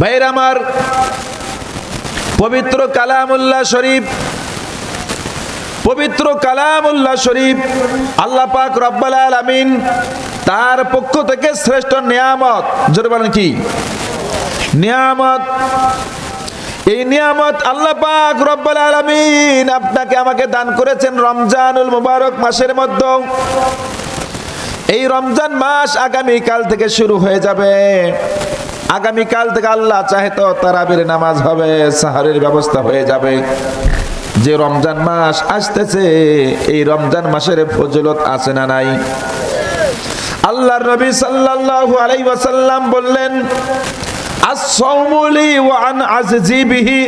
ভাইরা আমার, পবিত্র কালামুল্লাহ শরীফ আল্লাহ পাক রব্বুল আলামিন তার পক্ষ থেকে শ্রেষ্ঠ নিয়ামত, জোরে বলেন কি নিয়ামত? এই নিয়ামত আল্লাহ পাক রব্বুল আলামিন আপনাকে আমাকে দান করেছেন রমজানুল মুবারক মাসের মধ্যে। এই রমজান মাস আগামীকাল থেকে শুরু হয়ে যাবে। আগামীকাল থেকে আল্লাহ চাহে তো তারাবির নামাজ হবে, সাহরের ব্যবস্থা হয়ে যাবে। যে রমজান মাস আসতেছে, এই রমজান মাসের ফজিলত আছে না নাই? আল্লাহর নবী সাল্লাল্লাহু আলাইহি ওয়াসাল্লাম বললেন, আস-সাওমু লি ওয়া আনা আজজি বিহি।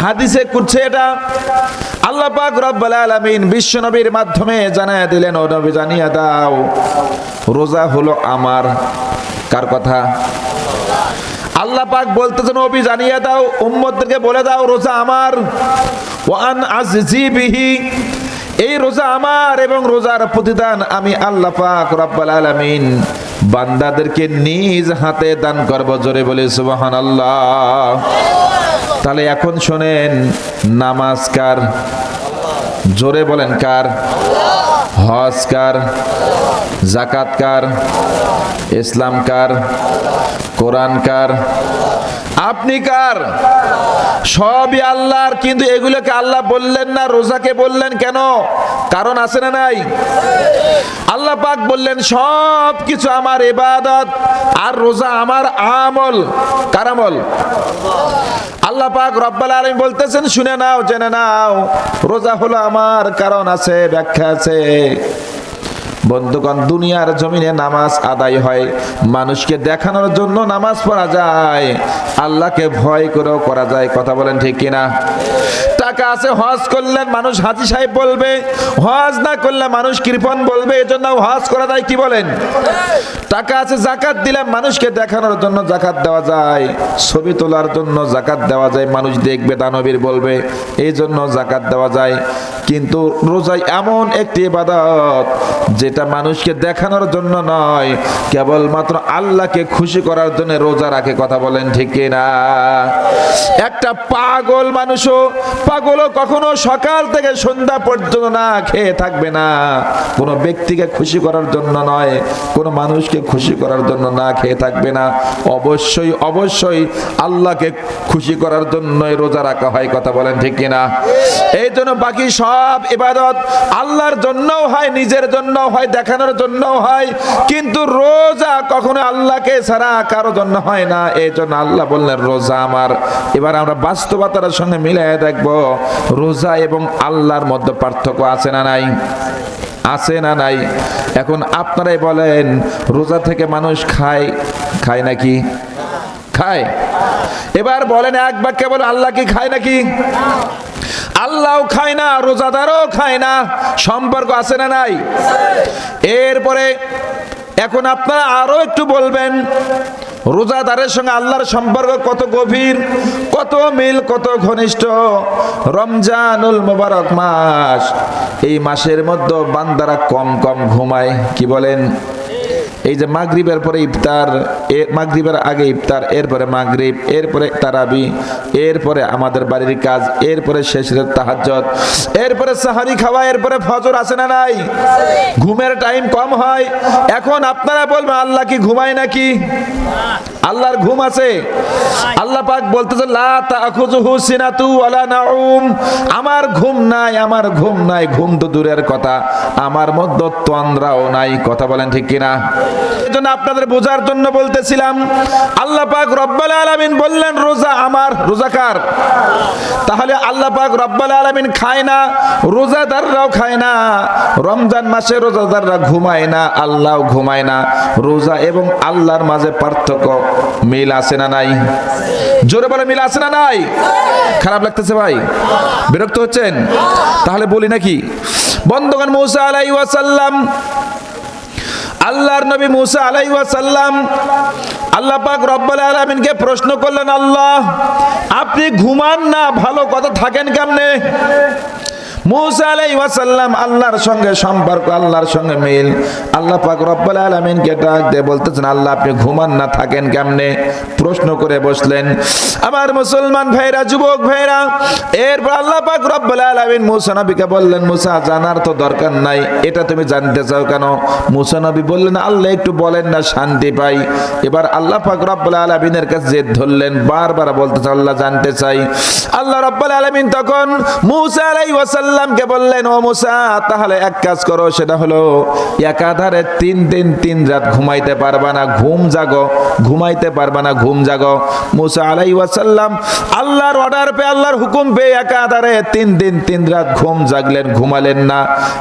হাদিসে কুদসি এটা আল্লাহ পাক রব্বুল আলামিন বিশ্ব নবীর মাধ্যমে জানায়া দিলেন, ও নবী জানিয়ে দাও, রোজা হলো আমার। কার কথা? আল্লাহ পাক বলতেছেন, নবী জানিয়ে দাও, উম্মতদেরকে বলে দাও, রোজা আমার। ওয়া আনা আজজি বিহি, এই রোজা আমার এবং রোজার প্রতিদান আমি আল্লাহ পাক রব্বুল আলামিন বান্দাদেরকে নিজ হাতে দান করব। জোরে বলে সুবহানাল্লাহ। তাহলে এখন শোনেন, নামাজ কার? জোরে বলেন কার? হজ কার? যাকাত কার? ইসলাম কার? কোরআন কার? আপনি কার? সবই আল্লাহর। কিন্তু এগুলোকে আল্লাহ বললেন না, রোজাকে বললেন কেন? কারণ আছে না নাই? আল্লাহ পাক বললেন সব কিছু আমার ইবাদত, আর রোজা আমার আমল। কার আমল? আল্লাহ পাক রব্বুল আলামিন বলতেছেন, শুনে নাও, জেনে নাও, রোজা হলো আমার। কারণ আছে, ব্যাখ্যা আছে। বন্ধুগণ, দুনিয়ার জমিনে নামাজ আদায় হয় মানুষকে দেখানোর জন্য, নামাজ পড়া যায় আল্লাহকে ভয় করেও করা যায়। কথা বলেন ঠিক কিনা? টাকা আছে, হজ করলেন মানুষ হাজী সাহেব বলবে, হজ না করলে মানুষ কৃপণ বলবে, এজন্য হজ করা যায়। কি বলেন? টাকা আছে, যাকাত দিলে মানুষকে দেখানোর জন্য যাকাত দেওয়া যায়, ছবি তোলার জন্য যাকাত দেওয়া যায়, মানুষ দেখবে দানবীর বলবে, এই জন্য যাকাত দেওয়া যায়। কিন্তু রোজা এমন একটি ইবাদত যেটা মানুষকে দেখানোর জন্য নয়, কেবলমাত্র আল্লাহকে খুশি করার জন্য রোজা রাখে। কথা বলেন ঠিক কিনা? একটা পাগলও কখনো সকাল থেকে সন্ধ্যা পর্যন্ত না খেয়ে থাকবে না। কোনো ব্যক্তিকে খুশি করার জন্য নয়, কোনো মানুষকে খুশি করার জন্য না খেয়ে থাকবে না। অবশ্যই আল্লাহকে খুশি করার জন্যই রোজা রাখা হয়। কথা বলেন ঠিক কিনা? এই জন্য বাকি সব ইবাদত আল্লাহর জন্যও হয়, নিজের জন্যও হয়, দেখানোর জন্যও হয়, কিন্তু রোজা কখনো আল্লাহকে ছাড়া কারো জন্য হয় না। এই জন্য আল্লাহ বললেন রোজা আমার। এবার আমরা বাস্তবতার সঙ্গে মিলিয়ে দেখব, রোজা এবং আল্লাহর মধ্যে পার্থক্য আছে না নাই? আছে না নাই? এখন আপনারাই বলেন, রোজা থেকে মানুষ খায় নাকি? খায়। এবার বলেন এক বাক্যে বলেন, আল্লাহ কি খায় নাকি? আল্লাহও খায় না, রোজাদারও খায় না। সম্পর্ক আছে না নাই? এরপরে এখন আপনারা আরো একটু বলবেন, রোজাদারের সঙ্গে আল্লাহর সম্পর্ক কত গভীর, কত মিল, কত ঘনিষ্ঠ। রমজানুল মুবারক মাস, এই মাসের মধ্যে বান্দারা কম ঘুমায়। কি বলেন? এই যে মাগরিবের পরে ইফতার, মাগরিবের আগে ইফতার, এরপরে মাগরিব, এরপরে তারাবি, এরপরে আমাদের বাড়ির কাজ, এরপরে শেষের তাহাজ্জুদ, এরপরে সাহারি খাওয়া, এরপরে ফজর। আছে না নাই? ঘুমের টাইম কম হয়। এখন আপনারা বলবেন আল্লাহ কি ঘুমায় নাকি? আল্লাহর ঘুম আছে? আল্লাহ পাক বলতেছে, লা তাখুযুহু সিনাতু ওয়ালা নাউম। আমার ঘুম নাই, আমার ঘুম নাই। ঘুম তো দূরের কথা, আমার মধ্যে তন্দ্রাও নাই। কথা বলেন ঠিক কিনা? এজন্য আপনাদের বোঝার জন্য বলতেছিলাম, আল্লাহ পাক রব্বুল আলামিন বললেন রোজা আমার। রোজা কার? তাহলে আল্লাহ পাক রব্বুল আলামিন খায় না, রোজাদাররাও খায় না। রমজান মাসে রোজাদাররা ঘুমায় না, আল্লাহও ঘুমায় না। রোজা এবং আল্লাহর মাঝে পার্থক্য, মিল আছে না নাই? জোরে বলে মিল আছে না নাই? খারাপ লাগতেছে ভাই? বিরক্ত হচ্ছেন? তাহলে বলি নাকি? বন্ধুগণ, মুসা আলাইহিস সালাম, আল্লাহর নবী মুসা আলাইহিস সালাম আল্লাহ পাক রব্বুল আলামিনকে প্রশ্ন করলেন, আল্লাহ আপনি ঘুমান না, ভালো কথা থাকেন কেমনে? মুসা আলাইহিস সালাম আল্লাহর সঙ্গে সম্পর্ক, আল্লাহর সঙ্গে মিল। আল্লাহ পাক রব্বুল আলামিনকে ডাক দিয়ে বলতেছেন, আল্লাহ আপনি ঘুমান না, থাকেন কেমনে? প্রশ্ন করে বসলেন। আমার মুসলমান ভাইরা, যুবক ভাইরা, এরপর আল্লাহ পাক রব্বুল আলামিন মুসা নবীকে বললেন, মুসা জানার তো দরকার নাই, এটা তুমি জানতে চাও কেন? মুসা নবী বললেন, আল্লাহ একটু বলেন না, শান্তি পাই। এবার আল্লাহ পাক রব্বুল আলামিনের কাছে জেদ ধরলেন, বারবার বলতেছেন আল্লাহ জানতে চাই। আল্লাহ রব্বুল আলামিন তখন মুসা আলাইহিস সালামকে বললেন, ও মুসা তাহলে এক কাজ করো, সেটা হলো একাধারে 3 দিন 3 রাত ঘুমাইতে পারবা না, ঘুম জাগো, ঘুমাইতে পারবা না, ঘুম জাগো। মুসা আলাইহিস সালাম আল্লাহর অর্ডার পেয়ে, আল্লাহর হুকুম পেয়ে একাধারে 3 দিন 3 রাত ঘুম জাগলেন, ঘুমালেন না।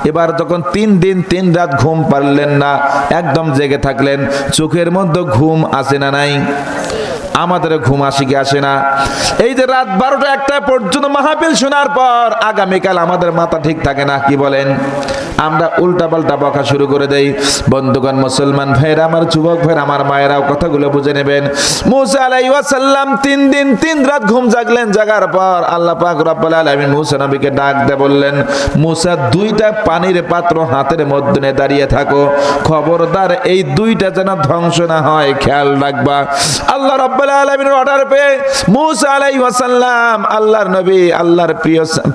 এবার যখন 3 দিন 3 রাত ঘুম পারলেন না, একদম জেগে থাকলেন, চোখের মধ্যে ঘুম আসে না নাই? আমাদের ঘুম আসে কি আসে না? এই যে রাত 12টা 1টা পর্যন্ত মাহফিল শোনার পর আগামীকাল আমাদের মাথা ঠিক থাকে না, কি বলেন? আমরা উল্টা পাল্টা বকা শুরু করে দেই। বন্ধুগণ, মুসলমান ভাইরা, আমার যুবক ভাইরা, আমার মায়েরাও কথাগুলো বুঝে নেবেন। মুসা আলাইহিস সালাম 3 দিন 3 রাত ঘুম জাগলেন। জাগার পর আল্লাহ পাক রব্বুল আলামিন মুসা নবীকে ডাক দিয়ে বললেন, মুসা 2টা পানির পাত্র হাতের মধ্যে নিয়ে দাঁড়িয়ে থাকো, খবরদার এই 2টা যেন ধ্বংস না হয়, খেয়াল রাখবা। আল্লাহ রাব্বুল আলামিনের অর্ডার পেয়ে মুসা আলাইহিস সালাম, আল্লাহর নবী, আল্লাহর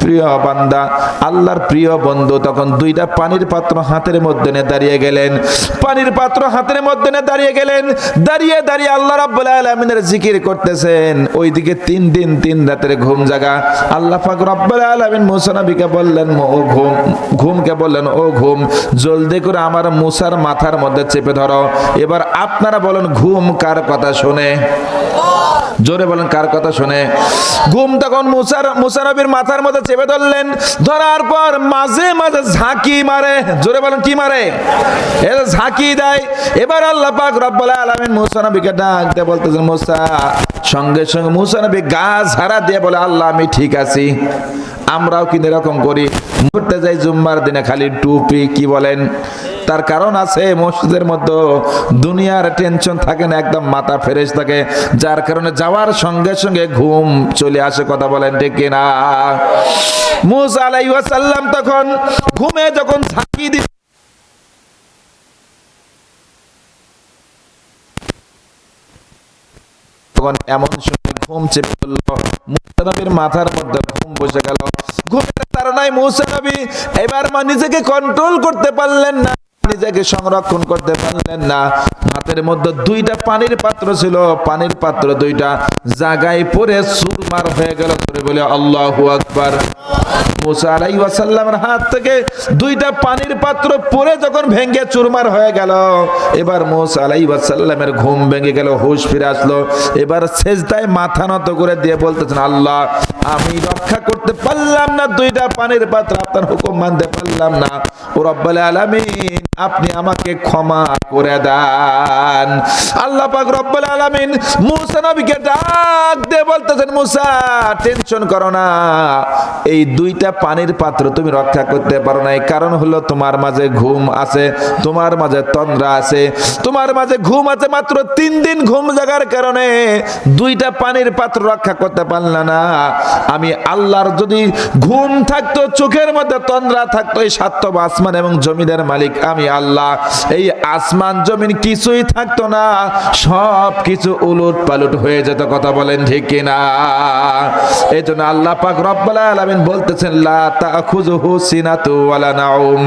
প্রিয় বান্দা, আল্লাহর প্রিয় বন্ধু, তখন 2টা পানির পাত্র হাতের মধ্যে নিয়ে দাঁড়িয়ে গেলেন। পানির পাত্র হাতের মধ্যে নিয়ে দাঁড়িয়ে গেলেন। দাঁড়িয়ে দাঁড়িয়ে আল্লাহ রাব্বুল আলামিনের জিকির করতেছেন। ওইদিকে 3 দিন 3 রাতের ঘুম জাগা। আল্লাহ পাক রব্বুল আলামিন মুসা নবীকে বললেন, ও ঘুমকে বললেন, ও ঘুম, জলদি করে আমার মুসার মাথার মধ্যে চেপে ধরো। এবার আপনারা বলেন, ঘুম কার কথা শুনে? জোরে বলেন, কার কথা শুনে? ঘুম তখন মুসা নবীর মাথার মধ্যে চেপে ধরলেন। ধরার পর মাঝে মাঝে ঝাঁকি মারে। জোরে বলেন, কি মারে? ঝাঁকি দেয়। এবার আল্লাহ পাক রব্বুল আলামিন মুসা নবীকে ডাক দিয়ে বলতেছেন, মুসা। সঙ্গে সঙ্গে মুসা নবী গা ঝাড়া দিয়ে বলে, আল্লাহ আমি ঠিক আছি। আমরাও কিন্তু এরকম করি, ঘুরতে যাই জুম্মার দিনে খালি টুপি, কি বলেন? তার কারণ আছে, মসজিদের মধ্যে দুনিয়ার টেনশন থাকে না, একদম মাথা ফ্রেশ থাকে, যার কারণে যাওয়ার সঙ্গে সঙ্গে ঘুম চলে আসে। কথা বলেন ঠিক কিনা? মুসা আলাইহিস সালাম তখন ঘুমে যখন ঝাঁকি দিল, তখন এমন সময় ঘুম চেপে ধরল, মুসা নবীর মাথার মধ্যে ঘুম বসে গেল। ঘুমের তাড়নায় মুসা নবী এবার নিজেকে কন্ট্রোল করতে পারলেন না, নিজেকে সংরক্ষণ করতে পারলেন না। হাতের মধ্যে 2টা পানির পাত্র ছিল, পানির পাত্র 2টা জায়গায় পড়ে চুরমার হয়ে গেল। ধরে বলে আল্লাহু আকবার। মুসা আলাইহিস সালামের হাত থেকে 2টা পানির পাত্র পড়ে যখন ভেঙে চুরমার হয়ে গেল, এবার মুসা আলাইহিস সালামের ঘুম ভেঙে গেল, হুঁশ ফিরে আসলো। এবার সেজদায় মাথা নত করে দিয়ে বলতেছেন, আল্লাহ আমি রক্ষা করতে পারলাম না 2টা পানির পাত্র, আপনার হুকুম মানতে পারলাম না। ও রব্বুল আলামিন, আপনি আমাকে ক্ষমা করে দেন। আল্লাহ পাক রব্বুল আলামিন মুসা নবীকে ডাক দিয়ে বলতেছেন, মুসা টেনশন করো না, এই 2টা পানির পাত্র তুমি রক্ষা করতে পারো না, কারণ হলো তোমার মাঝে ঘুম আছে, তোমার মাঝে তন্দ্রা আছে, তোমার মাঝে ঘুম আছে। মাত্র 3 দিন ঘুম জাগার কারণে 2টা পানির পাত্র রক্ষা করতে পারলা না। আমি আল্লাহর যদি ঘুম থাকতো, চোখের মধ্যে তন্দ্রা থাকতো, এই সাতব আসমান এবং জমিনের মালিক আমি আল্লাহ, এই আসমান জমিন কিছুই থাকতো না, সব কিছু উলট পালট হয়ে যেত। কথা বলেন ঠিক কিনা? এই জন্য আল্লাহ পাক রব্বুল আলামিন বলতেছেন, লা তাখুযুহু সিনাতু ওয়ালা নাউম,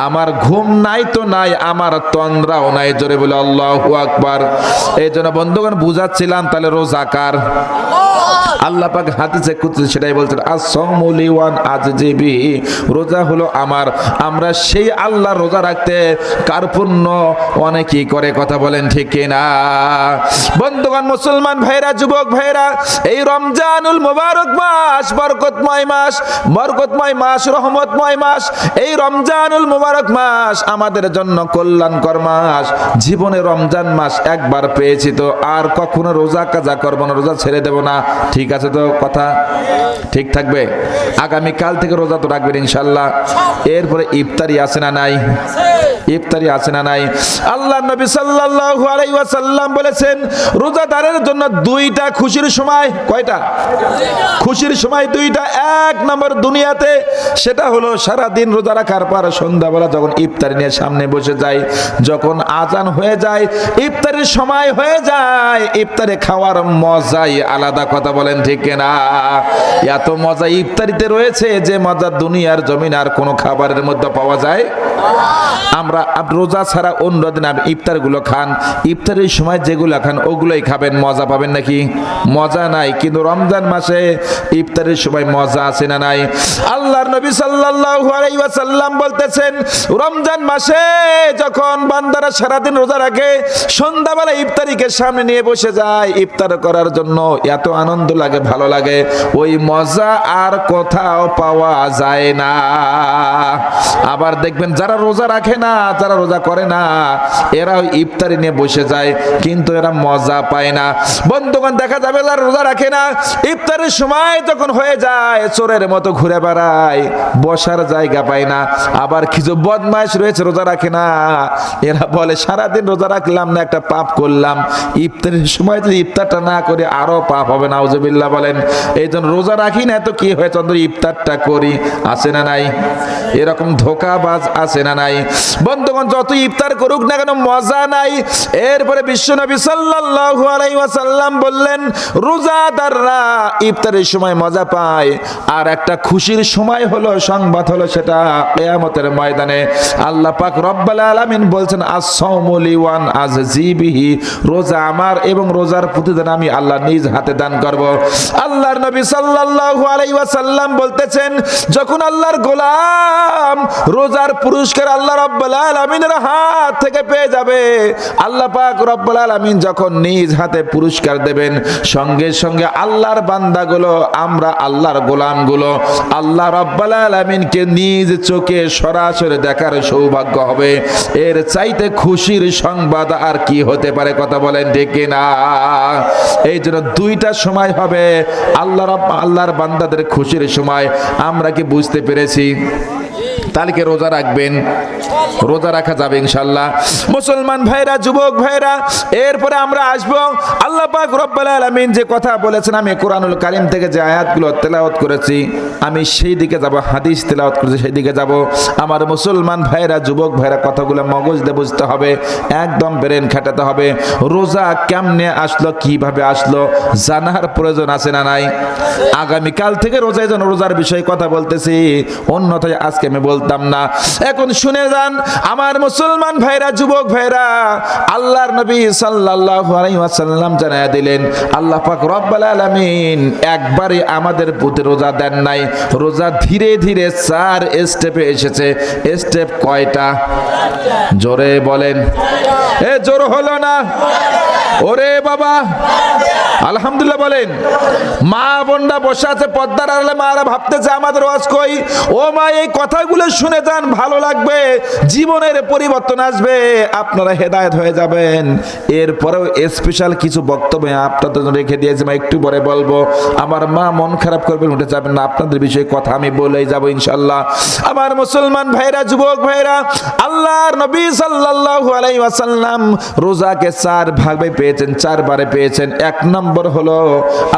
আমার ঘুম নাই তো নাই, আমার তন্দ্রাও নাই। জোরে বলে আল্লাহু আকবার। এই জন্য বন্ধুগণ বুঝাচ্ছিলাম, তাহলে রোজাকার আল্লাহ পাক হাদিসে কুদসি সেটাই বলছেন, as-সাওমু লি ওয়ান আজজিবি, রোজা হলো আমার। আমরা সেই আল্লাহ রোজা রাখতে কার্পণ্য অনেকেই করে। কথা বলেন ঠিক কিনা? বন্ধুগণ, মুসলমান ভাইরা, যুবক ভাইরা, এই রমজানুল মুবারক মাস, বরকতময় মাস, বরকতময় মাস, রহমতময় মাস, এই রমজানুল মুবারক মাস আমাদের জন্য কল্যাণকর মাস। জীবনে রমজান মাস একবার পেয়েছি, তো আর কখনো রোজা কাজা করবো না, রোজা ছেড়ে দেব না। ঠিক আছে তো? কথা ঠিক থাকবে? আগামী কাল থেকে রোজা তো রাখবেন ইনশাল্লাহ। এরপরে ইফতারি আছে না নাই? ইফতারি আছে না নাই? আল্লাহর নবী সাল্লাল্লাহু আলাইহি ওয়াসাল্লাম বলেছেন রোজাদারের জন্য দুইটা খুশির সময়। কয়টা খুশির সময়? দুইটা। এক নম্বর দুনিয়াতে, সেটা হলো সারা দিন রোজা রাখার পর সন্ধ্যাবেলা যখন ইফতারি নিয়ে সামনে বসে যায়, যখন আজান হয়ে যায়, ইফতারের সময় হয়ে যায়, ইফতারে খাওয়ার মজাই আলাদা। কথা বলেন ঠিক না? এত মজা ইফতারিতে রয়েছে যে মজা দুনিয়ার জমিন আর কোনো খাবারের মধ্যে পাওয়া যায়। আমরা রোজা ছাড়া অন্য দিন ইফতার গুলো খান, ইফতারের সময় যেগুলো খান ওগুলোই খাবেন, মজা পাবেন নাকি? মজা নাই। কিন্তু রমজান মাসে ইফতারের সময় মজা আছে না নাই? আল্লাহর নবী সাল্লাল্লাহু আলাইহি ওয়াসাল্লাম বলতেছেন রমজান মাসে যখন বান্দারা সারাদিন রোজা রাখে, সন্ধ্যাবেলা ইফতারিকে সামনে নিয়ে বসে যায় ইফতার করার জন্য, এত আনন্দ লাগে, ভালো লাগে, ওই মজা আর কোথাও পাওয়া যায় না। আবার দেখবেন যারা রোজা রাখে না, যারা রোজা করে না, এরাও ইফতারি নিয়ে বসে যায়, কিন্তু এরা মজা পায় না। বন্ধুগণ, দেখা যাবে যারা রোজা রাখে না, ইফতারের সময় যখন হয়ে যায় চোরের মতো ঘুরে বেড়ায়, বসার জায়গা পায় না। আবার কিছু বদমাইশ রয়েছে রোজা রাখে না, এরা বলে সারাদিন রোজা রাখলাম না, একটা পাপ করলাম, ইফতারের সময় যদি ইফতারটা না করে আরো পাপ হবে। নাউজুবিল্লাহ বলেন। এই জন্য রোজা রাখি না তো কি হয়েছে, অন্তত ইফতারটা করি। আছে না নাই? এরকম ধোকাবাজ আছে না নাই? বন্ধুগণ, যত ইফতার করুক না কেন মজা নাই। এরপরে বিশ্বনবী সাল্লাল্লাহু আলাইহি ওয়াসাল্লাম বললেন রোজাদাররা ইফতারের সময় মজা পায়। আর একটা খুশির সময় হলো, সংবাদ হলো, সেটা কিয়ামতের ময়দানে আল্লাহ পাক রব্বুল আলামিন বলছেন আস-সাওমু লি ওয়ান আযজিবিহি, রোজা আমার এবং রোজার প্রতিদান আমি আল্লাহ নিজ হাতে দান করব। আল্লাহর নবী সাল্লাল্লাহু আলাইহি ওয়াসাল্লাম বলতেছেন যখন আল্লাহর গোলাম রোজার পুরস্কার আল্লাহ রব্বুল আলামিনের হাত থেকে পেয়ে যাবে, আল্লাহ পাক রব্বুল আলামিন যখন নিজ হাতে পুরস্কার দেবেন, সঙ্গে সঙ্গে আল্লাহর বান্দাগুলো, আমরা আল্লাহর গোলামগুলো আল্লাহ রব্বুল আলামিনকে নিজ চোখে সরাসরি দেখার সৌভাগ্য হবে। এর চাইতে খুশির সংবাদ আর কি হতে পারে? কথা বলেন ঠিক না? এই জন্য দুইটা সময় হবে আল্লাহর বান্দাদের খুশির সময়। আমরা কি বুঝতে পেরেছি? তাহলে রোজা রাখবেন, রোজা রাখা যাবে ইনশাআল্লাহ। মুসলমান ভাইরা, যুবক ভাইরা, এরপরে আমরা আসবো আল্লাহ পাক রব্বুল আলামিন যে কথা বলেছেন, আমি কোরআনুল কারীম থেকে যে আয়াতগুলো তেলাওয়াত করেছি আমি সেই দিকে যাব, হাদিস তেলাওয়াত করেছি সেই দিকে যাব। আমার মুসলমান ভাইরা, যুবক ভাইরা, কথাগুলো মগজ দিয়ে বুঝতে হবে, একদম ব্রেন খাটাতে হবে। রোজা কেমনে আসলো, কিভাবে আসলো, জানার প্রয়োজন আছে না নাই? আগামীকাল থেকে রোজার জন্য রোজার বিষয়ে কথা বলতেছি, অন্যথায় আজকে আমি বলতাম না। এখন শুনে যান আমার মুসলমান ভাইরা, যুবক ভাইরা, আল্লাহর নবী সাল্লাল্লাহু আলাইহি ওয়াসাল্লাম জানায়া দিলেন আল্লাহ পাক রব্বুল আলামিন একবারে আমাদের প্রতি রোজা দেন নাই, রোজা ধীরে ধীরে 4 স্টেপে এসেছে। স্টেপ কয়টা? জোরে বলেন। এ জোর হলো না? ওরে বাবা, আলহামদুলিল্লাহ বলেন। মা বোনরা বসে আছে পর্দার আড়ালে, মারা ভাবতেছে আমাদের ওয়াজ কই। ও মা, এই কথাগুলো শুনে যান, ভালো লাগবে, জীবনের পরিবর্তন আসবে, আপনারা হেদায়েত হয়ে যাবেন। এরপরেও স্পেশাল কিছু বক্তব্য আপনাদের জন্য রেখে দিয়েছি, মা একটু পরে বলবো। আমার মা মন খারাপ করবেন, উঠে যাবেন না, আপনাদের বিষয়ে কথা আমি বলেই যাব ইনশাআল্লাহ। আমার মুসলমান ভাইরা, যুবক ভাইরা, আল্লাহর নবী সাল্লাল্লাহু আলাইহি ওয়াসাল্লাম রোজাকে 4 ভাগে পেয়েছেন, 4 বারে পেয়েছেন। এক নম্বর হলো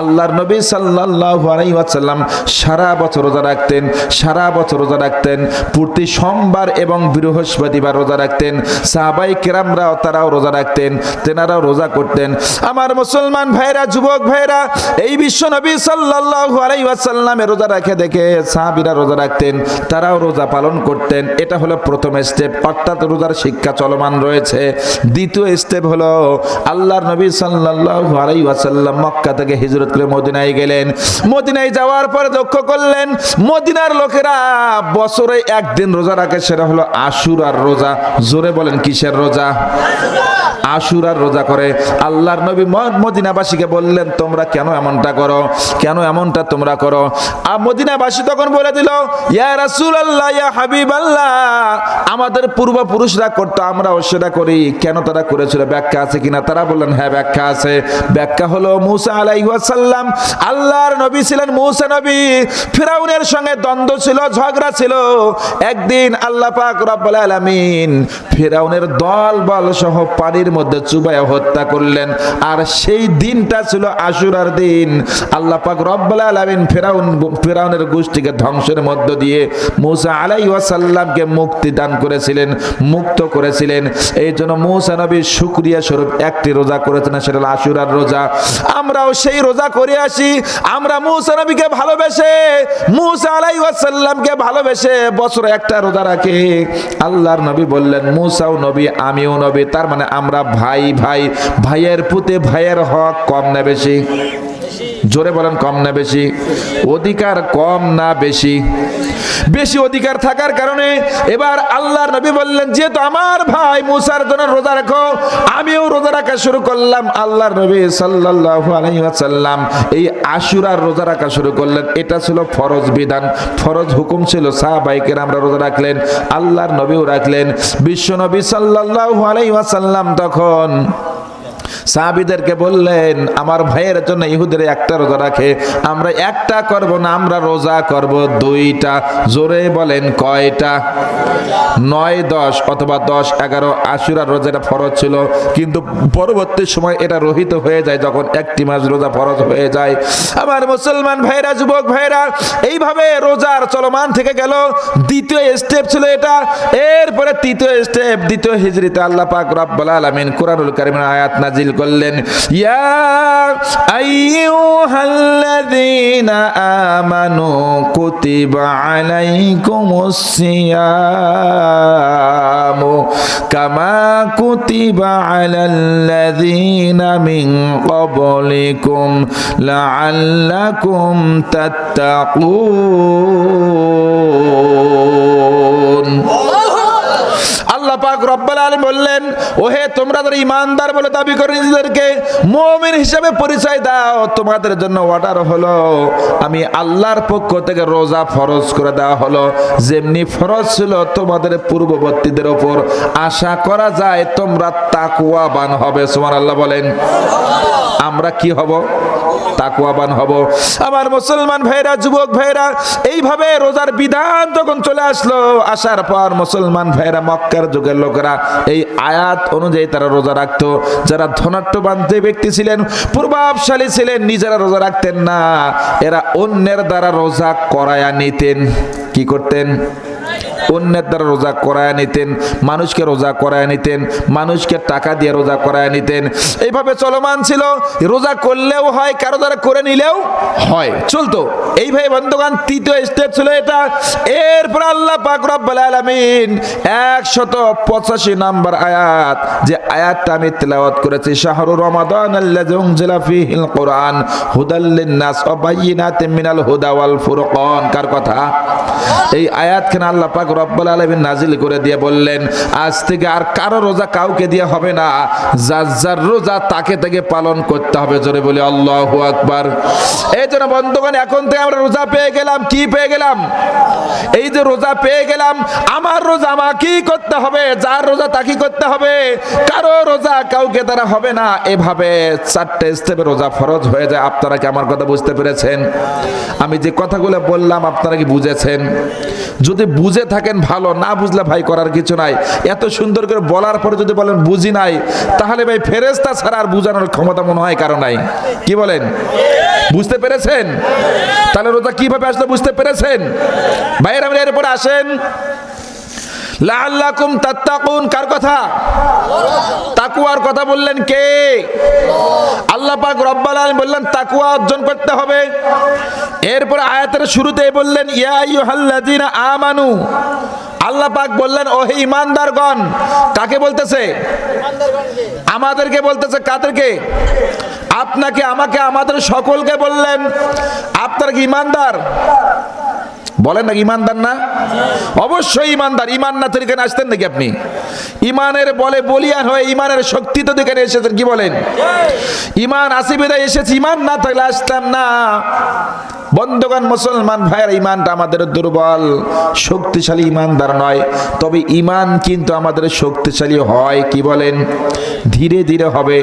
আল্লাহর নবী সাল্লাল্লাহু আলাইহি ওয়াসাল্লাম সারা বছর রোজা রাখতেন, সারা বছর রোজা রাখতেন, প্রতি সোমবার এবং বৃহস্পতিবার রোজা রাখতেন। সাহাবায়ে কেরামরাও তারাও রোজা রাখতেন, তেনারাও রোজা করতেন। আমার মুসলমান ভাইরা, যুবক ভাইরা, এই বিশ্ব নবী সাল্লাল্লাহু আলাইহি ওয়াসাল্লামের রোজা রাখে দেখে সাহাবীরা রোজা রাখতেন, তারাও রোজা পালন করতেন। এটা হলো প্রথম স্টেপ, অর্থাৎ রোজার শিক্ষা চলমান রয়েছে। দ্বিতীয় স্টেপ হলো আল্লাহর নবী সাল্লাল্লাহু আলাইহি ওয়াসাল্লাম মক্কা থেকে হিজরত করে মদিনায় গেলেন। মদিনায় যাওয়ার পরে লক্ষ্য করলেন মদিনার লোকেরা বছরে একদিন রোজা রাখে, সেটা হলো আশুরার রোজা। জোরে বলেন, কিসের রোজা? আশুরার রোজা করে। আল্লাহর নবী মদিনাবাসীকে বললেন তোমরা কেন এমনটা করো, কেন এমনটা তোমরা করো? আর মদিনাবাসী তখন বলে দিল ইয়া রাসূলুল্লাহ, ইয়া হাবিবাল্লাহ, আমাদের পূর্বপুরুষরা করতো, আমরাও সেটা করি। কেন তারা করেছিল, ব্যাখ্যা আছে কিনা? তারা বললেন হ্যাঁ ব্যাখ্যা আছে। ব্যাখ্যা হলো মুসা আলাইহিস সালাম, আল্লাহর নবী ছিলেন মুসা নবী, ফিরাউনের সঙ্গে দ্বন্দ্ব ছিল, ঝগড়া ছিল। একদিন আল্লাহ পাক রব্বুল আলামিন ফিরাউনের দল বল সহ পানির মধ্যে চুবাইয়া হত্যা করলেন। আর সেই দিনটা ছিল আশুরার দিন। আল্লাহ পাক রব্বুল আলামিন ফিরাউনের গোষ্ঠীকে ধ্বংসের মধ্য দিয়ে মূসা আলাইহিস সালামকে মুক্তি দান করেছিলেন, মুক্ত করেছিলেন। এই জন্য মূসা নবী শুকরিয়া স্বরূপ একটি রোজা করেছেন, সেটা হলো আশুরার রোজা। আমরাও সেই রোজা করে আসি। আমরা মূসা নবীকে ভালোবেসে, মূসা আলাইহিস সালামকে ভালোবেসে বছরে একটা রোজা রাখি। আল্লাহর নবী বললেন মূসাও নবী আমিও নবী, তার মানে আমরা ভাই ভাই। ভাইয়ের প্রতি ভাইয়ের হক কম না বেশি? জোরে বলেন, কম না বেশি? অধিকার কম না বেশি? বেশি অধিকার থাকার কারণে এবার আল্লাহর নবী বললেন যেহেতু আমার ভাই মূসার জন্য রোজা রাখো, আমিও রোজা রাখা শুরু করলাম। আল্লাহর নবী সাল্লাল্লাহু আলাইহি ওয়াসাল্লাম এই আশুরার রোজা রাখা শুরু করলেন। এটা ছিল ফরজ বিধান, ফরজ হুকুম ছিল। সাহাবায়ে কেরামরা রোজা রাখলেন, আল্লাহর নবীও রাখলেন। বিশ্ব নবী সাল্লাল্লাহু আলাইহি ওয়াসাল্লাম তখন সাহাবীদেরকে বললেন আমার ভাইয়ের জন্য ইহুদিরা একটা রোজা রাখে, আমরা একটা করব না, আমরা রোজা করব দুইটা। জোরে বলেন কয়টা? 9, 10 অথবা 10, 11 আশুরার রোজাটা ফরজ ছিল, কিন্তু পরবর্তী সময় এটা রহিত হয়ে যায় যখন একটি মাস রোজা ফরজ হয়ে যায়। আমার মুসলমান ভাইরা, যুবক ভাইরা, এইভাবে রোজার চলমান থেকে গেল। দ্বিতীয় স্টেপ ছিল এটা। এরপরে তৃতীয় স্টেপ, দ্বিতীয় হিজরিতে আল্লাহ পাক রব্বুল আলামিন কুরআনুল কারীমের আয়াত নাজিল করলেন, ইয়া আইয়ুহাল্লাযীনা আমানু কুতিবা আলাইকুমুস সিয়ামু কামা কুতিবা আলাল্লাযীনা মিন ক্বাবলিকুম লাআল্লাকুম তাত্তাকুন। আল্লাহ পাক রব্বুল আলামিন বললেন ওহে তোমরা যারা ঈমানদার বলে দাবি করে নিজেদেরকে মুমিন হিসেবে পরিচয় দাও, তোমাদের জন্য অর্ডার হলো, আমি আল্লাহর পক্ষ থেকে রোজা ফরজ করে দেওয়া হলো। যেমনি ফরজ ছিল তোমাদের পূর্ববর্তীদের উপর, আশা করা যায় তোমরা তাকওয়াবান হবে। সুবহানাল্লাহ বলেন। আমরা কি হব? তাকওয়াবান হব। আমার মুসলমান ভাইরা, যুবক ভাইরা, এইভাবে রোজার বিধান যখন চলে আসলো, আসার পর মুসলমান ভাইরা, মক্কার যুগের লোকেরা এই আয়াত অনুযায়ী তারা রোজা রাখতো। যারা ধনাঢ্যবান যে ব্যক্তি ছিলেন, প্রভাবশালী ছিলেন, নিজেরা রোজা রাখতেন না, এরা অন্যের দ্বারা রোজা করায়া নিতেন। কি করতেন? অন্যের দ্বারা রোজা করায় নিতেন, মানুষকে রোজা করায় নিতেন, মানুষকে টাকা দিয়ে রোজা করায় নিতেন। এইভাবে চলমান ছিল। রোজা করলেও হয়, কারো দ্বারা করে নিলেও হয়, চলতো। এইভাবে বন্ধুগণ তৃতীয় স্টেপ ছিল এটা। এরপর আল্লাহ পাক রব্বুল আলামিন 185 নম্বর আয়াত, যে আয়াতটা আমি তেলাওয়াত করেছি, শাহরু রমাদানাল্লাযী উনজিলা ফীহিল কুরআন হুদাল লিন-নাস ওয়া বায়্যিনাতিন মিনাল হুদা ওয়াল ফুরকান। কার কথা? এই আয়াতখানে আল্লাহ পাক রব্বুল আলামিন নাজিল করে দিয়ে বললেন আজ থেকে আর কারো রোজা কাউকে দিয়ে হবে না, যার যার রোজা তাকে তাকে পালন করতে হবে। জোরে বলি আল্লাহু আকবার। এই জন্য বন্ধুগণ এখন থেকে আমরা রোজা পেয়ে গেলাম। কি পেয়ে গেলাম? এই যে রোজা পেয়ে গেলাম, আমার রোজা আমাকেই করতে হবে, যার রোজা তাকেই করতে হবে, কারো রোজা কাউকে দ্বারা হবে না। এভাবে 4টে স্টেপে রোজা ফরজ হয়ে যায়। আপনারা কি আমার কথা বুঝতে পেরেছেন? আমি যে কথাগুলো বললাম আপনারা কি বুঝেছেন? যদি বুঝে থাকেন ভালো, না বুঝলে ভাই করার কিছু নাই। এত সুন্দর করে বলার পরে যদি বলেন বুঝি নাই, তাহলে ভাই ফেরেশতা ছাড়া আর বুঝানোর ক্ষমতা মনে হয় কারো নাই। কি বলেন? বুঝতে পেরেছেন? তাহলে রোজা কিভাবে আসলে বুঝতে পেরেছেন? ভাইয়েরা আমরা এরপরে আসেন, লাআল্লাকুম তাত্তাকুন। কার কথা? তাকওয়ার কথা বললেন কে? আল্লাহ পাক রব্বুল আলামিন বললেন তাকওয়া অর্জন করতে হবে। এরপর আয়াতের শুরুতেই বললেন ইয়া আইয়ুহাল্লাযীনা আমানু। আল্লাহ পাক বললেন ওহে ঈমানদারগণ। কাকে বলতেছে? আমাদেরকে বলতেছে। কাদেরকে? আপনাকে, আমাকে, আমাদের সকলকে বললেন আপনারা কি ঈমানদার? বলেন না ঈমানদার না? অবশ্যই ঈমানদার। ঈমান না থেকে আসতেন নাকি আপনি? ঈমানের বলে বলিয়ান হয়ে ঈমানের শক্তি তো দেখে এসেছেন। কি বলেন? ঈমান আছে বিধায় এসেছি, ঈমান না থাকলে আসতাম না। বন্ধুগণ মুসলমান ভাইয়ের, ঈমানটা আমাদের দুর্বল, শক্তিশালী ঈমানদার নয়। তবে ঈমান কিন্তু আমাদের শক্তিশালী হয়। কি বলেন? ধীরে ধীরে হবে।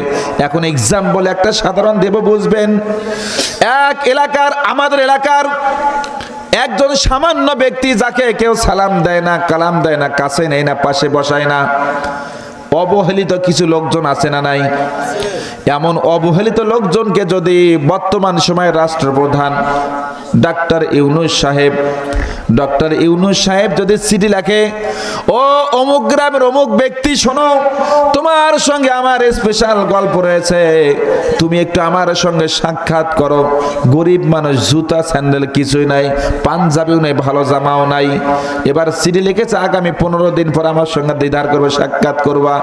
এখন এক্সাম্পল একটা সাধারণ দেব, বুঝবেন। এক এলাকার, আমাদের এলাকার একজন সামান্য ব্যক্তি যাকে কেউ সালাম দেয় না, কালাম দেয় না, কাছে নেয় না, পাশে বসায় না, অবহেলিত কিছু লোকজন আছে না নাই? এমন অবহেলিত লোকজনকে যদি বর্তমান সময়ের রাষ্ট্রপ্রধান ডক্টর ইউনূস সাহেব যদি চিঠি লেখে, ও অমুক গ্রামের অমুক ব্যক্তি, শোনো, তোমার সঙ্গে আমার স্পেশাল গল্প রয়েছে, তুমি একটু আমার সঙ্গে সাক্ষাৎ করো। গরিব মানুষ, জুতা স্যান্ডেল কিছুই নাই, পাঞ্জাবিও নেই, ভালো জামাও নাই। এবার চিঠি লিখেছে আগামী 15 দিন পর আমার সঙ্গে দিদার করবে, সাক্ষাৎ করবা।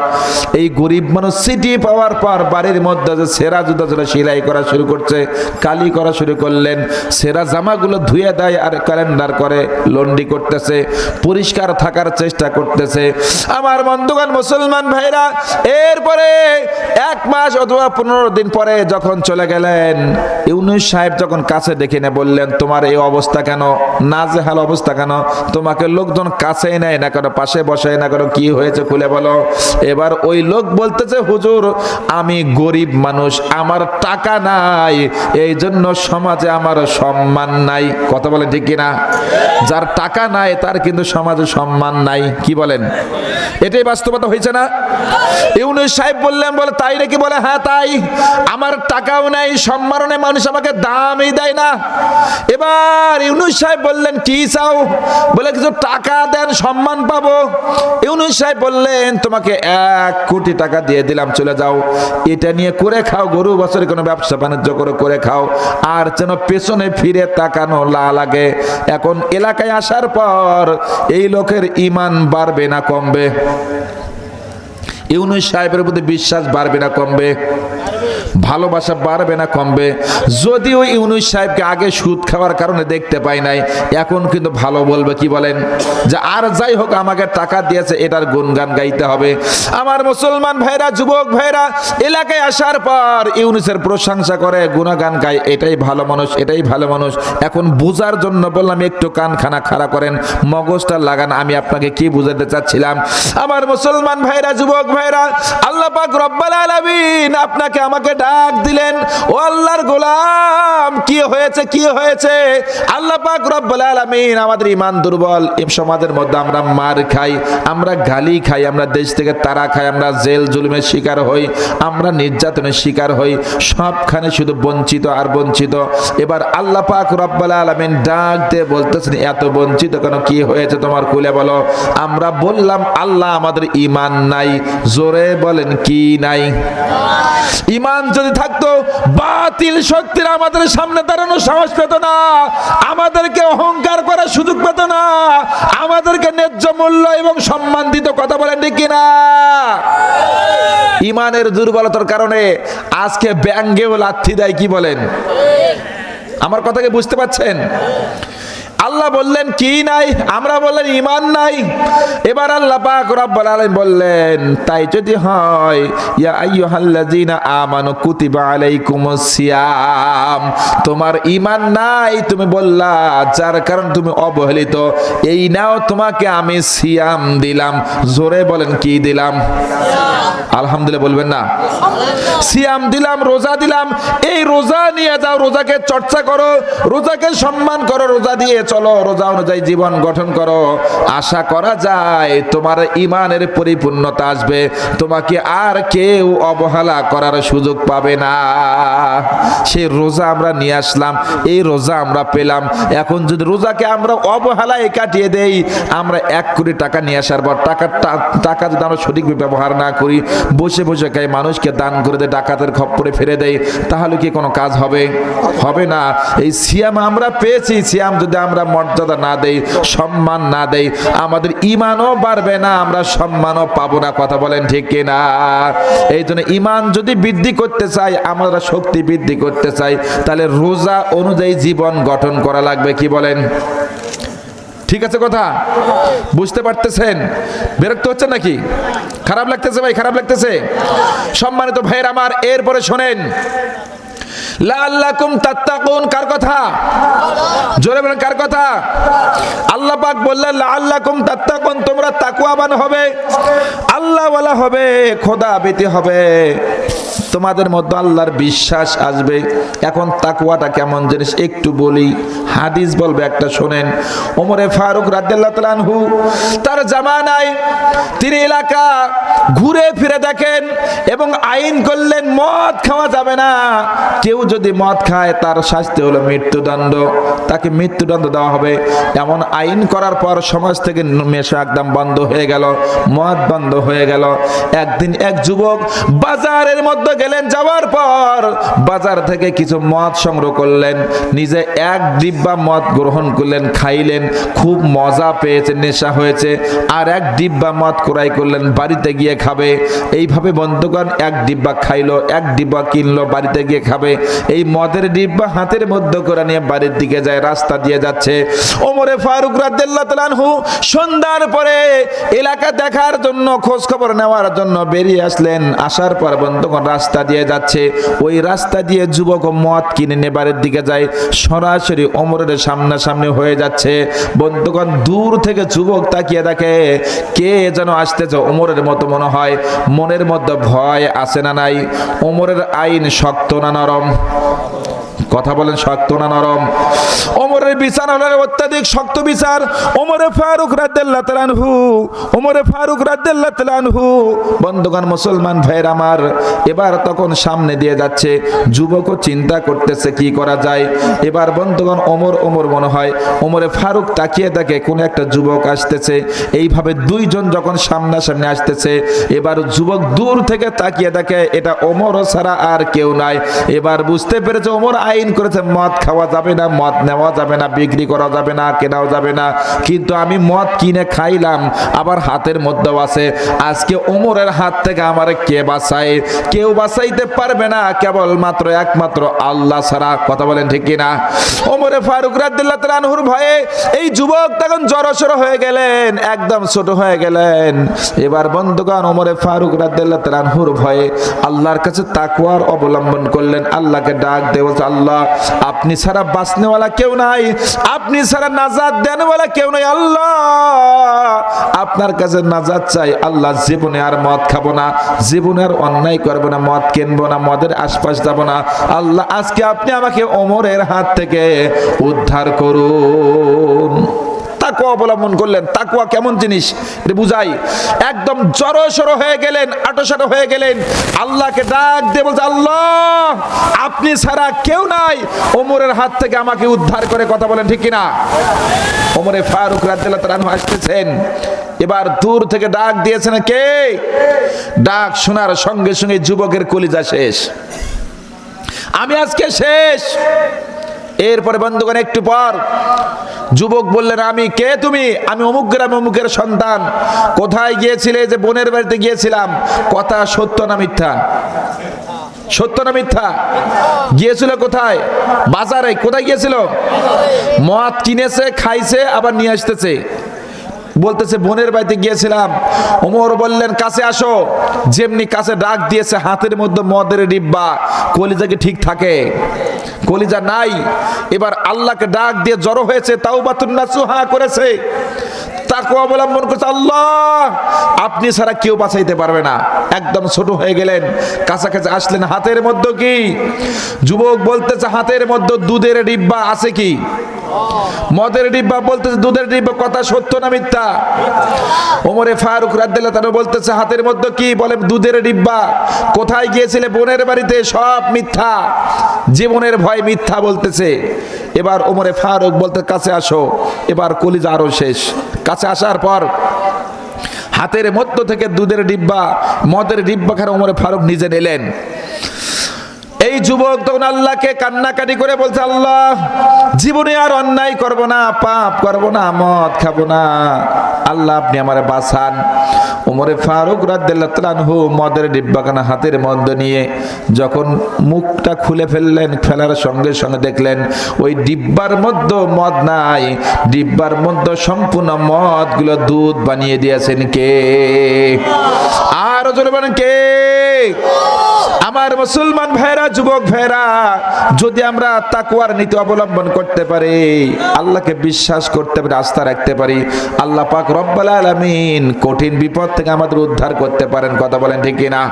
এই গরিব মানুষ চিঠি পাওয়ার পর বাড়ির মধ্যে যে সেরা জুতা সেলাই করা শুরু করছে, কালি করা শুরু করলেন, সেরা জামাগুলো ধুয়ে দেয় আর ক্যালেন্ডার করে লন্ডি করতেছে, পরিষ্কার থাকার চেষ্টা করতেছে। আমার বন্ধুগণ, মুসলমান ভাইরা, এরপরে 1 মাস অথবা 15 দিন পরে যখন চলে গেলেন, ইউনূস সাহেব যখন কাছে ডেকে নিয়ে বললেন, তোমার এই অবস্থা কেন, নাজেহাল অবস্থা কেন, তোমাকে লোকজন কাছেই নেয় না কেন, পাশে বসায় না কেন, কি হয়েছে খুলে বলো। এবার ওই লোক বলতেছে, হুজুর, আমি গরিব মানুষ, আমার টাকা নাই, এই জন্য সমাজে আমার সম্মান নাই। কথা বলেন ঠিক কিনা? যার টাকা নাই তার কিন্তু সমাজে সম্মান নাই। কি বলেন? এটাই বাস্তবতা হয়েছে না? ইউনূস সাহেব বললেন, বলে তাই নাকি? বলে হ্যাঁ তাই, আমার টাকাও নাই, সম্মানও নেই, মানুষ আমাকে দামই দেয় না। এবার ইউনূস সাহেব বললেন, কি চাও? বলে কিছু টাকা দেন, সম্মান পাবো। ইউনূস সাহেব বললেন, তোমাকে 1 কোটি টাকা দিয়ে দিলাম, চলে যাও, এটা নিয়ে করে খাও, গরু বছরে কোনো ব্যবসা বাণিজ্য করে খাও, আর যেন পেছনে ফিরে তাকানো লাগে। এখন এলাকায় আসার পর এই লোকের ঈমান বাড়বে না কমবে? ইউনূস সাহেবের প্রতি বিশ্বাস বাড়বে না কমবে? ভালোবাসা বাড়বে না কমবে? যদিও ইউনূস সাহেবকে আগে সুদ খাওয়ার কারণে দেখতে পাই নাই, এখন কিন্তু ভালো বলবে। কি বলেন? যে আর যাই হোক আমাকে টাকা দিয়েছে, এটার গুণগান গাইতে হবে। আমার মুসলমান ভাইরা, যুবক ভাইরা, এলাকায় আসার পর ইউনূসের প্রশংসা করে, গুণগান গায়, এটাই ভালো মানুষ, এটাই ভালো মানুষ। এখন বোঝার জন্য বললাম, একটু কানখানা খাড়া করেন, মগজটা লাগান, আমি আপনাকে কি বুঝাতে চাচ্ছিলাম। আমার মুসলমান ভাইরা, যুবক ভাইরা, আল্লাহ পাক রব্বুল আলামিন আপনাকে আমাকে ডাক দিলেন, ও আল্লাহর গোলাম, কি হয়েছে, কি হয়েছে? আল্লাহ পাক রব্বুল আলামিন আমাদের ঈমান দুর্বল, এই সমাজের মধ্যে আমরা মার খাই, আমরা গালি খাই, আমরা দেশ থেকে তাড়া খাই, আমরা জেল জুলুমের শিকার হই, আমরা নির্যাতনের শিকার হই, সবখানে শুধু বঞ্চিত আর বঞ্চিত। এবার আল্লাহ পাক রব্বুল আলামিন ডাক দিয়ে বলতেছেন, এত বঞ্চিত কেন, কি হয়েছে তোমার, খুলে বলো। আমরা বললাম, আল্লাহ আমাদের ঈমান নাই। জোরে বলেন, কি নাই? ঈমান যদি থাকতো, বাতিল শক্তিরা আমাদের সামনে দাঁড়ানোর সাহস পেত না, আমাদেরকে অহংকার করার সুযোগ পেত না, আমাদেরকে ন্যায্য মূল্য এবং সম্মান দিত। কথা বলেন ঠিক কিনা? ঈমানের দুর্বলতার কারণে আজকে ব্যাঙ্গেও লাথি দেয়। কি বলেন? আমার কথাকে বুঝতে পাচ্ছেন? আল্লাহ বললেন কি নাই, আমরা বললেন ঈমান নাই। এবার আল্লাহ পাক রব্বুল আলামিন বললেন, তাই যদি হয়, ইয়া আইয়ুহাল্লাযীনা আমানু কুতিবা আলাইকুমুস সিয়াম, তোমার ঈমান নাই, তুমি বললা, যার কারণ তুমি অবহেলিত, এই নাও তোমাকে আমি সিয়াম দিলাম। জোরে বলেন, কি দিলাম? আলহামদুলিল্লাহ বলবেন না? সিয়াম দিলাম, রোজা দিলাম। এই রোজা নিয়ে যাও, রোজাকে চর্চা করো, রোজাকে সম্মান করো, রোজা দিয়ে চলো, রোজা অনুযায়ী জীবন গঠন করো। আশা করা যায় তোমার ঈমানের পরিপূর্ণতা আসবে, তোমাকে আর কেউ অবহেলা করার সুযোগ পাবে না। সেই রোজা আমরা নিয়ে আসলাম, এই রোজা আমরা পেলাম। এখন যদি রোজাকে আমরা অবহেলায় কাটিয়ে দেই, আমরা 1 কোটি টাকা নিয়ে আসার পর টাকা যদি আমরা সঠিক ব্যবহার না করি, বসে বসে খাই, মানুষকে দান করে দেয়, ডাকাতের খপ্পরে ফেলে দেয়, তাহলে কি কোনো কাজ হবে? হবে না। এই সিয়াম আমরা পেয়েছি, সিয়াম যদি আমরা মর্যাদা না দেই, সম্মান না দেই, আমাদের ঈমানও বাড়বে না, আমরা সম্মানও পাবো না। কথা বলেন ঠিক কিনা? এই জন্য ঈমান যদি বৃদ্ধি করতে চাই, আমরা শক্তি বৃদ্ধি করতে চাই, তাহলে রোজা অনুযায়ী জীবন গঠন করা লাগবে। কি বলেন? ঠিক আছে কথা? বুঝতে পারতেছেন? বিরক্ত হচ্ছে নাকি? খারাপ লাগতেছে ভাই? খারাপ লাগতেছে? সম্মানিত ভাইয়ের আমার, এরপরে শোনেন, লাআল্লাকুম তাত্তাকুন, কার কথা? জোরে বলেন, কার কথা? আল্লাহ পাক বললেন, লাআল্লাকুম তাত্তাকুন, তোমরা তাকওয়াবান হবে, আল্লাহওয়ালা হবে, খোদা ভীতি হবে, তোমাদের মধ্যে আল্লাহর বিশ্বাস আসবে। এখন তাকওয়াটা কেমন জিনিস একটু বলি, হাদিস বলবে একটা শোনেন। ওমরে ফারুক রাদিয়াল্লাহু তাআলা আনহু তার জামানায় তিনি এলাকা ঘুরে ফিরে দেখেন এবং আইন করলেন মদ খাওয়া যাবে না, কেউ যদি মদ খায় তার শাস্তি হলো মৃত্যুদণ্ড, তাকে মৃত্যুদণ্ড দেওয়া হবে। এমন আইন করার পর সমাজ থেকে নেশা একদম বন্ধ হয়ে গেল, মদ বন্ধ হয়ে গেল। একদিন এক যুবক বাজারের মধ্যে গেলেন, যাওয়ার পর বাজার থেকে কিছু মদ সংগ্রহ করলেন, নিজে এক ডিব্বা মদ গ্রহণ করলেন, খাইলেন, খুব মজা পেয়েছে, নেশা হয়েছে। আর এক ডিব্বা মদ ক্রয় করলেন, বাড়িতে গিয়ে খাবে। এইভাবে বন্ধুগণ এক ডিব্বা খাইলো, এক ডিব্বা কিনলো, বাড়িতে গিয়ে খাবে। এই মদের ডিব্বা হাতের মধ্যে করে নিয়ে বাড়ির দিকে যায়, রাস্তা দিয়ে যাচ্ছে। ওমরে ফারুক রাদিয়াল্লাহু তাআলা আনহু সন্ধ্যার পরে এলাকা দেখার জন্য, খোঁজ খবর নেওয়ার জন্য বেরিয়ে আসলেন। আসার পর বন্ধুগণ রাস্তা দিয়ে যাচ্ছে, ওই রাস্তা দিয়ে যুবক মদ কিনে নিয়ে বাড়ির দিকে যায়, সরাসরি ওমরের সামনাসামনি হয়ে যাচ্ছে। বন্ধুগণ দূর থেকে যুবক তাকিয়ে দেখে কে যেন আসতেছে, ওমরের মতো মনে হয়। মনের মধ্যে ভয় আসে না নাই? ওমরের আইন শক্ত না নরম? কথা বলেন, শক্ত না নরম? ওমরের বিচার হলো অত্যাধিক শক্ত বিচার। ওমরে ফারুক রাদিয়াল্লাহু তাআলা আনহু, ওমরে ফারুক রাদিয়াল্লাহু তাআলা আনহু বন্ধুগণ মুসলমান ভাইয়ের আমার, এবার তখন সামনে দিয়ে যাচ্ছে, যুবকও চিন্তা করতেছে কি করা যায়। এবার বন্ধুগণ ওমর মনে হয়, ওমরে ফারুক তাকিয়ে দেখে কোন একটা যুবক আসতেছে। এইভাবে দুইজন যখন সামনাসামনি আসতেছে, এবার যুবক দূর থেকে তাকিয়ে দেখে এটা ওমর ছাড়া আর কেউ নাই। এবার বুঝতে পেরেছে ওমর আইন করেছে মদ খাওয়া যাবে না, মদ নেওয়া যাবে না, বিক্রি করা যাবে না, কেনাও যাবে না। কিন্তু আমি মদ কিনে খাইলাম, আবার হাতের মধ্যেও আছে। আজকে ওমরের হাত থেকে আমার কে বাঁচায়? কেউ বাঁচাইতে পারবে না, কেবল মাত্র একমাত্র আল্লাহ ছাড়া। কথা বলেন ঠিক কিনা? ওমরে ফারুক রাদিয়াল্লাহু তাআলা আনহুর ভয়ে এই যুবক তখন জড়সড় হয়ে গেলেন, একদম ছোট হয়ে গেলেন। এবার বন্ধুগণ ওমরে ফারুক রাদিয়াল্লাহু তাআলা আনহুর ভয়ে আল্লাহর কাছে তাকওয়ার অবলম্বন করলেন। আল্লাহকে ডাক দিয়ে বলছে, আল্লাহ আপনি ছাড়া বাঁচনেওয়ালা কেউ নাই, আপনি ছাড়া নাজাত দেনওয়ালা কেউ নাই। আল্লাহ আপনার কাছে নাজাত চাই। আল্লাহ জীবনে আর মদ খাবো না, জীবনে আর অন্যায় করবো না, মদ কিনবো না, মদের আশপাশ যাবো না। আল্লাহ আজকে আপনি আমাকে ওমরের হাত থেকে উদ্ধার করুন। তাকওয়া অবলম্বন করলেন। তাকওয়া কেমন জিনিস এটা বুঝাই। একদম জড়সড় হয়ে গেলেন, আটোসাটো হয়ে গেলেন, আল্লাহকে ডাক দিয়ে বলছে, আল্লাহ আপনি ছাড়া কেউ নাই, ওমরের হাত থেকে আমাকে উদ্ধার করে। কথা বলেন ঠিক কিনা? ওমরে ফারুক রাদিয়াল্লাহু তাআলা আনহু আসতেছেন, এবার দূর থেকে ডাক দিয়েছেন কে? ডাক শোনার সঙ্গে সঙ্গে যুবকের কলিজা শেষ, আমি আজকে শেষ। এরপরে বন্ধুগণ একটু পর যুবক বললেন, আমি কে তুমি? আমি অমুক গ্রাম অমুকের সন্তান। কোথায় গিয়েছিলে? যে বোনের বাড়িতে গিয়েছিলাম। কথা সত্য না মিথ্যা? সত্য না মিথ্যা? গিয়েছিল কোথায়? বাজারে। কোথায় গিয়েছিল? মদ কিনেছে, খাইছে, আবার নিয়ে আসতেছে। বলতেছে বোনের বাড়িতে গিয়েছিলাম। ওমর বললেন, কাছে আসো। যেমনি কাছে ডাক দিয়েছে, হাতের মধ্যে মদের ডিব্বা। কলিজা কি ঠিক থাকে? কলিজা নাই। এবার আল্লাহকে ডাক দিয়ে জড়ো হয়েছে, তাওবাতুন নাসুহা করেছে, তাকওয়া অবলম্বন করছে। আল্লাহ আপনি ছাড়া কেউ বাঁচাইতে পারবে না। একদম ছোট হয়ে গেলেন, কাছাকাছি আসলেন। হাতের মধ্যে কি? যুবক বলতেছে হাতের মধ্যে দুধের ডিব্বা আছে। কি? মদের ডিব্বা। বলতেছে দুধের ডিব্বা। কথা সত্য না মিথ্যা? ওমরে ফারুক রাদিয়াল্লাহু তাআলা বলতেছে হাতের মধ্যে কি? বলে দুধের ডিব্বা। কোথায় গিয়েছিলে? বোনের বাড়িতে। সব মিথ্যা, জীবনের ভয় মিথ্যা বলতেছে। এবার ওমরে ফারুক বলতে, কাছে আসো। এবার কলিজা আরো শেষ। কাছে আসার পর হাতের মধ্য থেকে দুধের ডিব্বা, মদের ডিব্বাখানে ওমরে ফারুক নিজে নিলেন। এই যুবক তখন আল্লাহকে কান্নাকাটি করে বলছে, আল্লাহ জীবনে আর অন্যায় করব না, পাপ করব না, মদ খাবো না। আল্লাহ আপনি আমারে বাঁচান। ওমরে ফারুক রাদিয়াল্লাহু তাআলা আনহু মদের ডিব্বাখানা হাতের মধ্যে নিয়ে যখন মুখটা খুলে ফেললেন, ফেলার সঙ্গে সঙ্গে দেখলেন ওই ডিব্বার মধ্যে মদ নাই। ডিব্বার মধ্যে সম্পূর্ণ মদগুলো দুধ বানিয়ে দিয়েছেন কে? আর জোরে বলেন কে? আমার মুসলমান ভাইরা, যুবক ভাইরা, যদি আমরা তাকওয়ার নীতি অবলম্বন করতে পারি, আল্লাহকে বিশ্বাস করতে পারি, আস্থা রাখতে পারি, আল্লাহ পাক রব্বুল আলামিন কঠিন বিপদ থেকে আমাদের উদ্ধার করতে পারেন। কথা বলেন ঠিক কিনা?